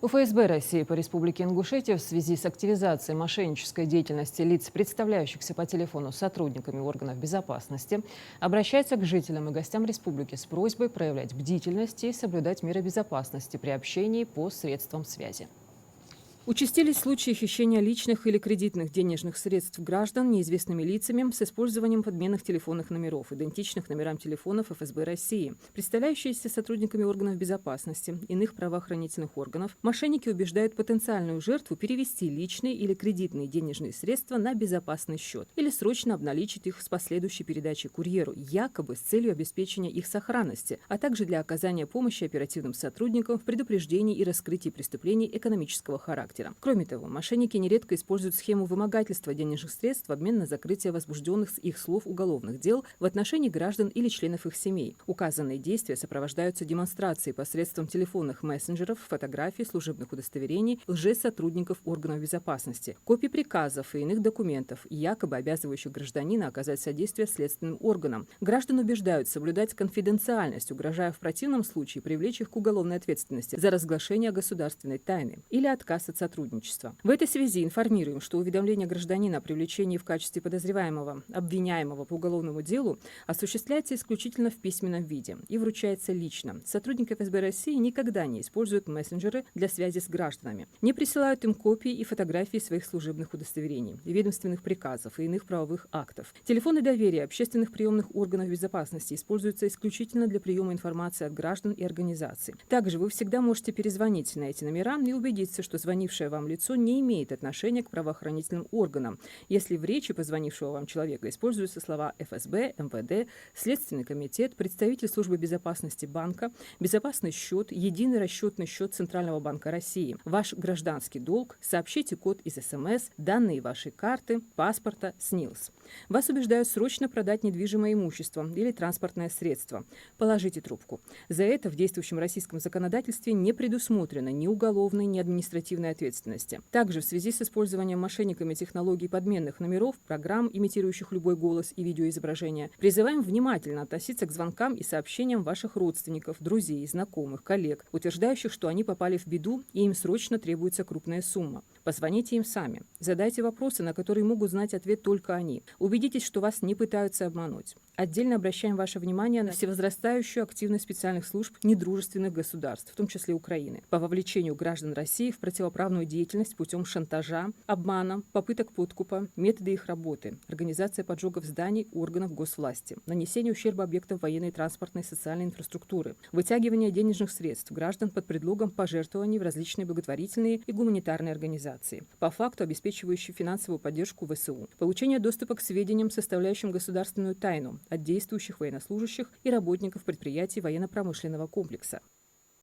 У ФСБ России по Республике Ингушетия в связи с активизацией мошеннической деятельности лиц, представляющихся по телефону сотрудниками органов безопасности, обращается к жителям и гостям республики с просьбой проявлять бдительность и соблюдать меры безопасности при общении по средствам связи. Участились случаи хищения личных или кредитных денежных средств граждан неизвестными лицами с использованием подменных телефонных номеров, идентичных номерам телефонов ФСБ России. Представляющиеся сотрудниками органов безопасности, иных правоохранительных органов, мошенники убеждают потенциальную жертву перевести личные или кредитные денежные средства на безопасный счет или срочно обналичить их с последующей передачей курьеру, якобы с целью обеспечения их сохранности, а также для оказания помощи оперативным сотрудникам в предупреждении и раскрытии преступлений экономического характера. Кроме того, мошенники нередко используют схему вымогательства денежных средств в обмен на закрытие возбужденных с их слов уголовных дел в отношении граждан или членов их семей. Указанные действия сопровождаются демонстрацией посредством телефонных мессенджеров, фотографий, служебных удостоверений лжесотрудников органов безопасности, копий приказов и иных документов, якобы обязывающих гражданина оказать содействие следственным органам. Граждан убеждают соблюдать конфиденциальность, угрожая в противном случае привлечь их к уголовной ответственности за разглашение государственной тайны или отказ от сотрудничества. В этой связи информируем, что уведомление гражданина о привлечении в качестве подозреваемого, обвиняемого по уголовному делу осуществляется исключительно в письменном виде и вручается лично. Сотрудники ФСБ России никогда не используют мессенджеры для связи с гражданами, не присылают им копии и фотографии своих служебных удостоверений, ведомственных приказов и иных правовых актов. Телефоны доверия общественных приемных органов безопасности используются исключительно для приема информации от граждан и организаций. Также вы всегда можете перезвонить на эти номера и убедиться, что звонившее вам лицо не имеет отношения к правоохранительным органам, если в речи позвонившего вам человека используются слова ФСБ, МВД, Следственный комитет, представитель службы безопасности банка, безопасный счет, единый расчетный счет Центрального банка России, ваш гражданский долг, сообщите код из СМС, данные вашей карты, паспорта, СНИЛС. Вас убеждают срочно продать недвижимое имущество или транспортное средство. Положите трубку. За это в действующем российском законодательстве не предусмотрено ни уголовной, ни административной ответственности. Также в связи с использованием мошенниками технологий подменных номеров, программ, имитирующих любой голос и видеоизображение, призываем внимательно относиться к звонкам и сообщениям ваших родственников, друзей, знакомых, коллег, утверждающих, что они попали в беду и им срочно требуется крупная сумма. Позвоните им сами. Задайте вопросы, на которые могут знать ответ только они. Убедитесь, что вас не пытаются обмануть. Отдельно обращаем ваше внимание на всевозрастающую активность специальных служб недружественных государств, в том числе Украины, по вовлечению граждан России в противоправную деятельность путем шантажа, обмана, попыток подкупа, методы их работы, организация поджогов зданий органов госвласти, нанесение ущерба объектам военной, транспортной и социальной инфраструктуры, вытягивание денежных средств граждан под предлогом пожертвований в различные благотворительные и гуманитарные организации, по факту обеспечивающие финансовую поддержку ВСУ, получение доступа к сведениям, составляющим государственную тайну от действующих военнослужащих и работников предприятий военно-промышленного комплекса.